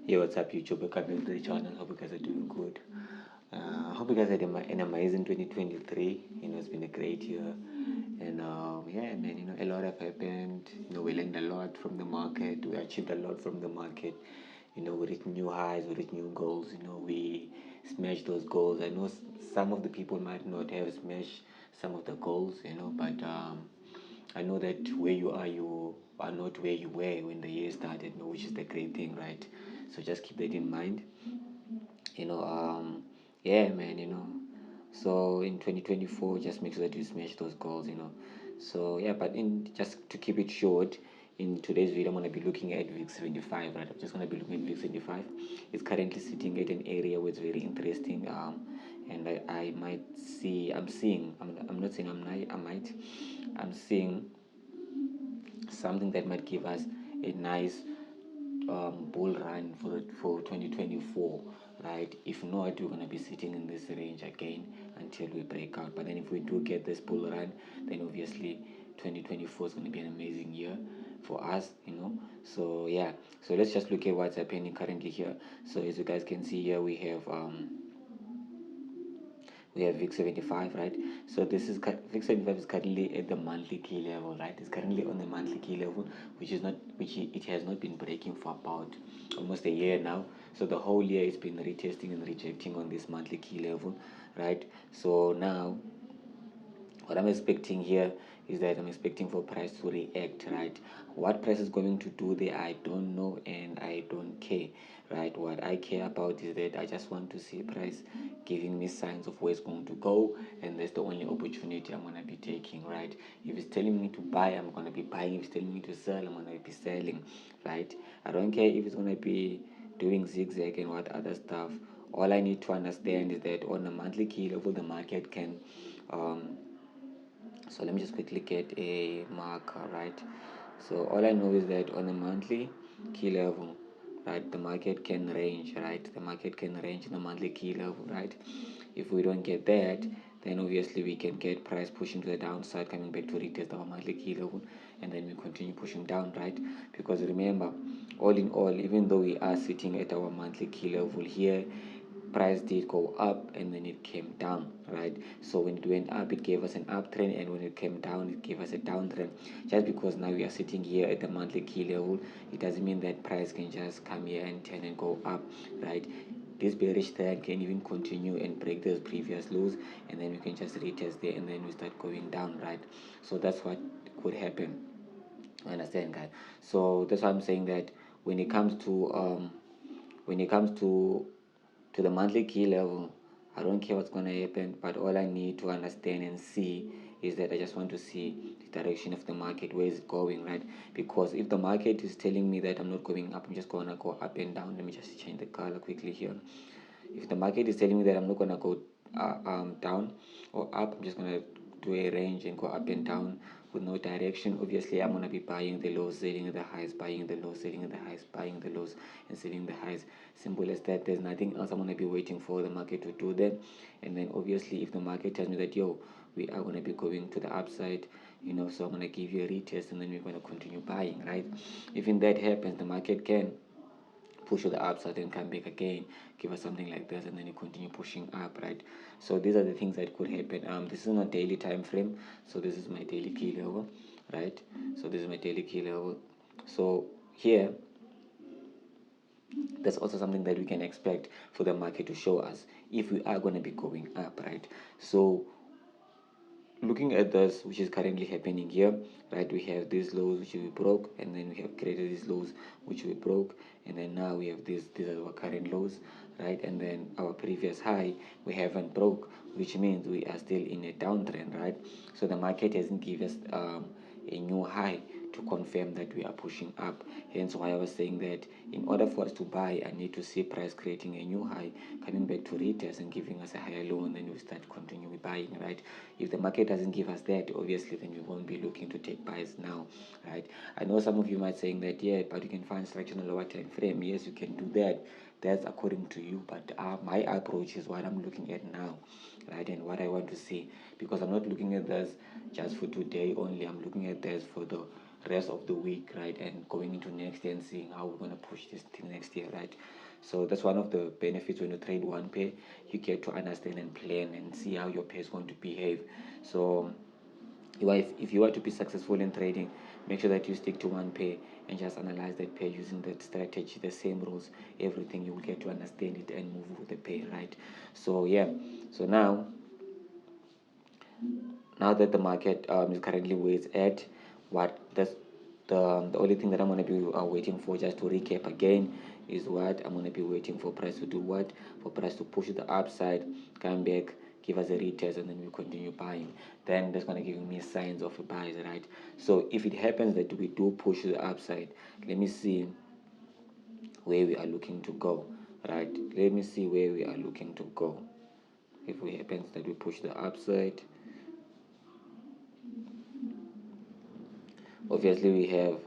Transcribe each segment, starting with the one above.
Hey, what's up, YouTube? Welcome to the channel. Hope you guys are doing good. Hope you guys had an amazing 2023. It's been a great year, and yeah, man, a lot have happened. We learned a lot from the market. We achieved a lot from the market. We reached new highs. We reached new goals. We smashed those goals. I know some of the people might not have smashed some of the goals. But I know that where you are not where you were when the year started, which is the great thing, right? So just keep that in mind. You know, yeah, man. So in 2024, just make sure that you smash those goals. So yeah, but in just to keep it short, in today's video, I'm gonna be looking at VIX75, right? I'm just gonna be looking at VIX75. It's currently sitting at an area where it's very interesting. And I might see, I'm seeing, I'm not saying I'm seeing something that might give us a nice bull run for 2024, right? If not, we're gonna be sitting in this range again until we break out. But then if we do get this bull run, then obviously 2024 is gonna be an amazing year for us. So yeah, so let's just look at what's happening currently here. So as you guys can see here, we have VIX75, right? So this is VIX75 is currently at the monthly key level, right? It's currently on the monthly key level, which it has not been breaking for about almost a year now. So the whole year it's been retesting and rejecting on this monthly key level, right? So now what I'm expecting here is that I'm expecting for price to react, right? What price is going to do there, I don't know, and I don't care, right? What I care about is that I just want to see price giving me signs of where it's going to go, and that's the only opportunity I'm going to be taking, right? If it's telling me to buy, I'm going to be buying. If it's telling me to sell, I'm going to be selling, right? I don't care if it's going to be doing zigzag and what other stuff. All I need to understand is that on a monthly key level, the market can so let me just quickly get a marker, right? So all I know is that on a monthly key level, right, the market can range, right? The market can range in the monthly key level, right? If we don't get that, then obviously we can get price pushing to the downside, coming back to retest our monthly key level, and then we continue pushing down, right? Because remember, all in all, even though we are sitting at our monthly key level here, price did go up and then it came down, right? So when it went up, it gave us an uptrend, and when it came down, it gave us a downtrend. Just because now we are sitting here at the monthly key level, it doesn't mean that price can just come here and turn and go up, right? This bearish trend can even continue and break those previous lows, and then we can just retest there, and then we start going down, right? So that's what could happen. Understand, guys? So that's why I'm saying that when it comes to the monthly key level, I don't care what's going to happen, but all I need to understand and see is that I just want to see the direction of the market, where is it going, right? Because if the market is telling me that I'm not going up, I'm just going to go up and down. Let me just change the color quickly here. If the market is telling me that I'm not going to go down or up, I'm just going to do a range and go up and down with no direction. Obviously, I'm going to be buying the lows, selling the highs, buying the lows, selling the highs, buying the lows, and selling the highs. Simple as that. There's nothing else I'm going to be waiting for the market to do that. And then obviously, if the market tells me that, yo, we are going to be going to the upside, so I'm going to give you a retest, and then we're going to continue buying, right? Even that happens, the market can push to the upside and come back again, give us something like this, and then you continue pushing up, right? So these are the things that could happen. This is not daily time frame, so this is my daily key level, right? So this is my daily key level. So here, that's also something that we can expect for the market to show us if we are going to be going up, right? So looking at this, which is currently happening here, right? We have these lows which we broke, and then we have created these lows which we broke, and then now we have these are our current lows, right? And then our previous high we haven't broke, which means we are still in a downtrend, right? So the market hasn't given us a new high to confirm that we are pushing up. Hence why I was saying that in order for us to buy, I need to see price creating a new high, coming back to retest and giving us a higher low, and then we start continuing buying, right? If the market doesn't give us that, obviously then we won't be looking to take buys now, right? I know some of you might saying that, yeah, but you can find structure on a lower time frame. Yes, you can do that. That's according to you, but my approach is what I'm looking at now, right? And what I want to see, because I'm not looking at this just for today only. I'm looking at this for the rest of the week, right, and going into next year and seeing how we're going to push this thing next year, right. So that's one of the benefits when you trade one pair. You get to understand and plan and see how your pair is going to behave. So if you want to be successful in trading, make sure that you stick to one pair and just analyze that pair using that strategy, the same rules, everything. You will get to understand it and move with the pair, right. So yeah, so now that the market is currently where it's at, what that's the only thing that I'm going to be waiting for, just to recap again, is what I'm going to be waiting for price to do what? For price to push the upside, come back, give us a retest, and then we continue buying. Then that's going to give me signs of a buy, right? So if it happens that we do push the upside, let me see where we are looking to go, right? Let me see where we are looking to go. If it happens that we push the upside, obviously we have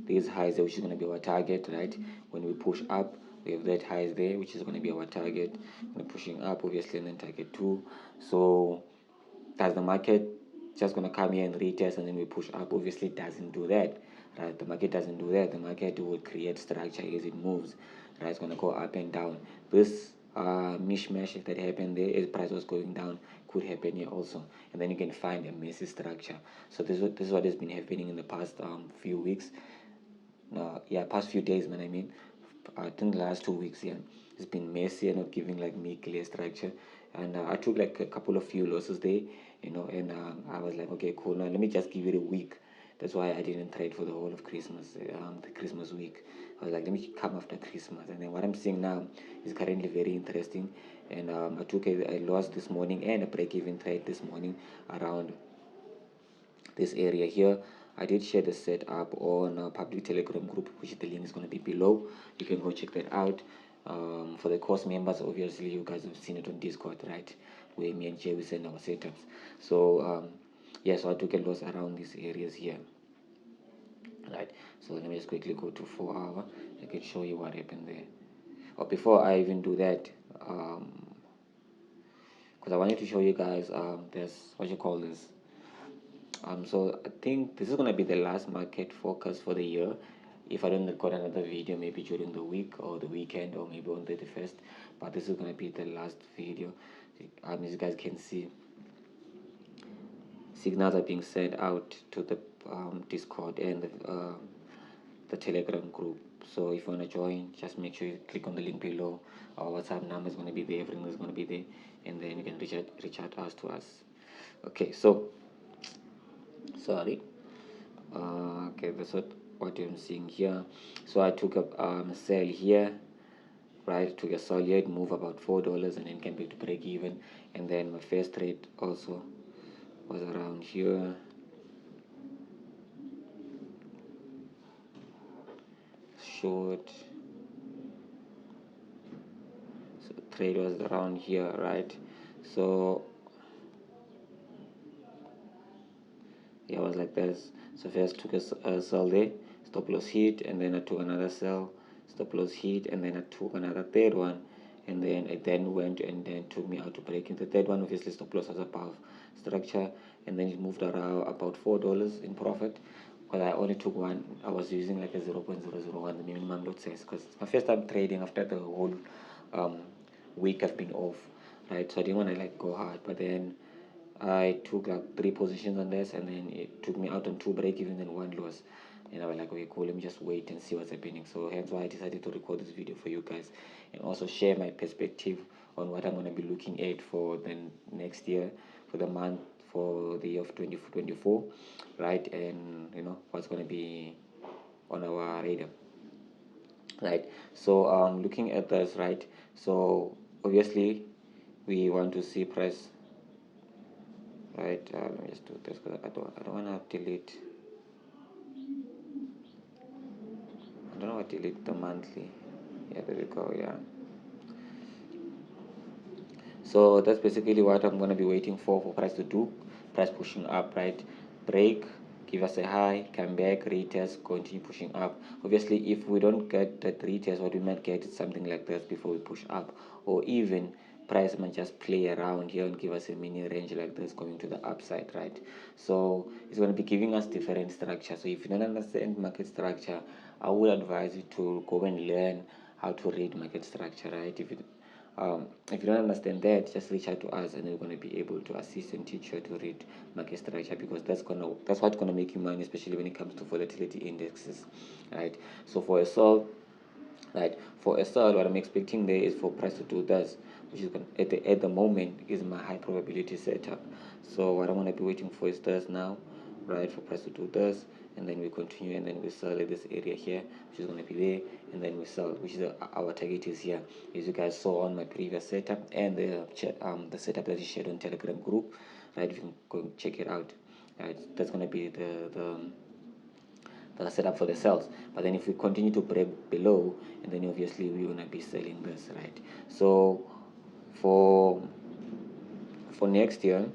these highs there, which is going to be our target, right? When we push up, we have that highs there, which is going to be our target. We're pushing up, obviously, and then target 2. So does the market just going to come here and retest and then we push up? Obviously it doesn't do that, right? The market doesn't do that. The market will create structure as it moves, right? It's going to go up and down. This mishmash that happened there as price was going down could happen here also, and then you can find a messy structure. So this is what has been happening in the past few weeks, past few days, man. I mean, I think the last 2 weeks, yeah, it's been messy and not giving like me clear structure. And I took like a couple of few losses there, and I was like, okay, cool, now let me just give it a week. That's why I didn't trade for the whole of Christmas, the Christmas week. I was like, let me come after Christmas. And then what I'm seeing now is currently very interesting. And I took a loss this morning and a break-even trade this morning around this area here. I did share the setup on a public Telegram group, which the link is going to be below. You can go check that out. For the course members, obviously you guys have seen it on Discord, right, where me and Jay we send our setups. So yeah, so I took a loss around these areas here, right. So let me just quickly go to 4 hour. I can show you what happened there. Or before I even do that, because I wanted to show you guys this, what you call this, so I think this is going to be the last market focus for the year, if I don't record another video maybe during the week or the weekend or maybe on the 31st. But this is going to be the last video. As you guys can see, signals are being sent out to the Discord and the Telegram group. So if you want to join, just make sure you click on the link below. Our WhatsApp number is going to be there, everything is going to be there, and then you can reach out us to us. Okay, so sorry, okay, that's what I'm seeing here. So I took a sell here, right? Took a solid move about $4 and then came back to break even. And then my first trade also was around here, short. So trade was around here, right? So yeah, it was like this. So first took a sell there, stop loss hit, and then I took another sell, stop loss hit, and then I took another third one, and then it then went and then took me out to break in the third one. Obviously stop loss was above structure, and then it moved around about $4 in profit. But I only took one. I was using like a 0.001, the minimum lot size, because it's my first time trading after the whole week I've been off, right? So I didn't want to like go hard, but then I took like 3 positions on this, and then it took me out on 2 break even and 1 loss. And I was like, okay, cool, let me just wait and see what's happening. So hence why I decided to record this video for you guys and also share my perspective on what I'm going to be looking at for the next year, for the month, for the year of 2024, right? And what's going to be on our radar, right? So looking at this, right, so obviously we want to see price, right. Let me just do this because I don't want to delete. I don't want to delete the monthly. Yeah, there we go. Yeah. So that's basically what I'm going to be waiting for price to do. Price pushing up, right? Break, give us a high, come back, retest, continue pushing up. Obviously, if we don't get that retest, what we might get is something like this before we push up, or even price might just play around here and give us a mini range like this going to the upside, right? So it's going to be giving us different structure. So if you don't understand market structure, I would advise you to go and learn how to read market structure, right? If you don't understand that, just reach out to us and we're going to be able to assist and teach you to read market structure, because that's what's gonna make you money, especially when it comes to volatility indexes, right? So for a sell, what I'm expecting there is for price to do this, which is at the moment is my high probability setup. So what I'm gonna be waiting for is this now, right? For price to do this, and then we continue, and then we sell at this area here, which is going to be there, and then we sell, which is our target is here, as you guys saw on my previous setup and the setup that is shared on Telegram group, right? You can go and check it out, right? That's going to be the setup for the sales. But then if we continue to break below, and then obviously we're going to be selling this, right? So for next year,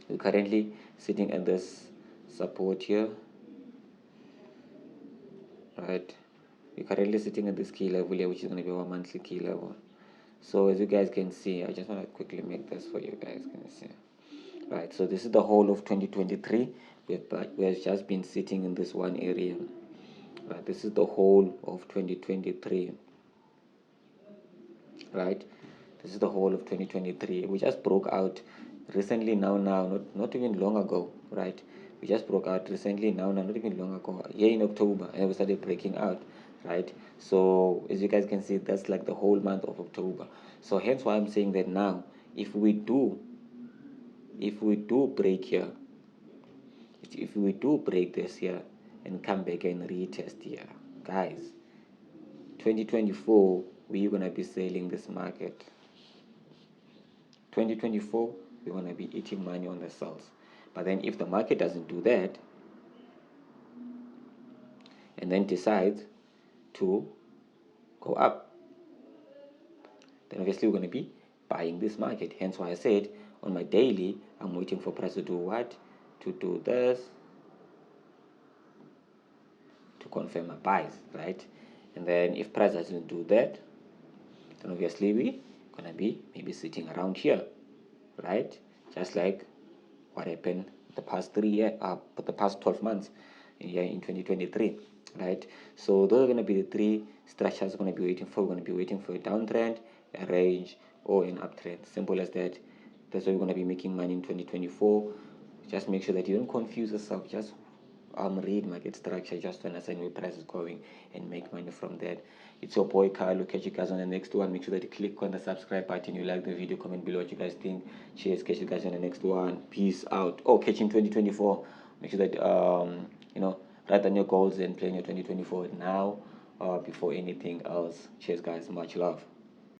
we're currently sitting at this support here, right? We're currently sitting at this key level here, which is going to be our monthly key level. So as you guys can see, I just want to quickly make this for you guys can see, right? So this is the whole of 2023. We have just been sitting in this one area, right? This is the whole of 2023, right? This is the whole of 2023. We just broke out recently, not even long ago, right? We just broke out recently, not even long ago, here in October, and we started breaking out, right? So as you guys can see, that's like the whole month of October. So hence why I'm saying that now, if we do break here, if we do break this here and come back and retest here, guys, 2024 we're gonna be selling this market. 2024 we're gonna be eating money on the sales. But then if the market doesn't do that and then decides to go up, then obviously we're going to be buying this market. Hence why I said on my daily, I'm waiting for price to do what? To do this, to confirm my buys, right? And then if price doesn't do that, then obviously we're going to be maybe sitting around here, right? Just like what happened the past 12 months in 2023, right? So those are going to be the three structures we're going to be waiting for. We're going to be waiting for a downtrend, a range, or an uptrend. Simple as that. That's why we're going to be making money in 2024. Just make sure that you don't confuse yourself. Just read market structure just to understand where price is going and make money from that. It's your boy Carlo. Catch you guys on the next one. Make sure that you click on the subscribe button. You like the video, comment below what you guys think. Cheers. Catch you guys on the next one. Peace out. Oh, catch in 2024. Make sure that write down your goals and plan your 2024 now before anything else. Cheers guys, much love.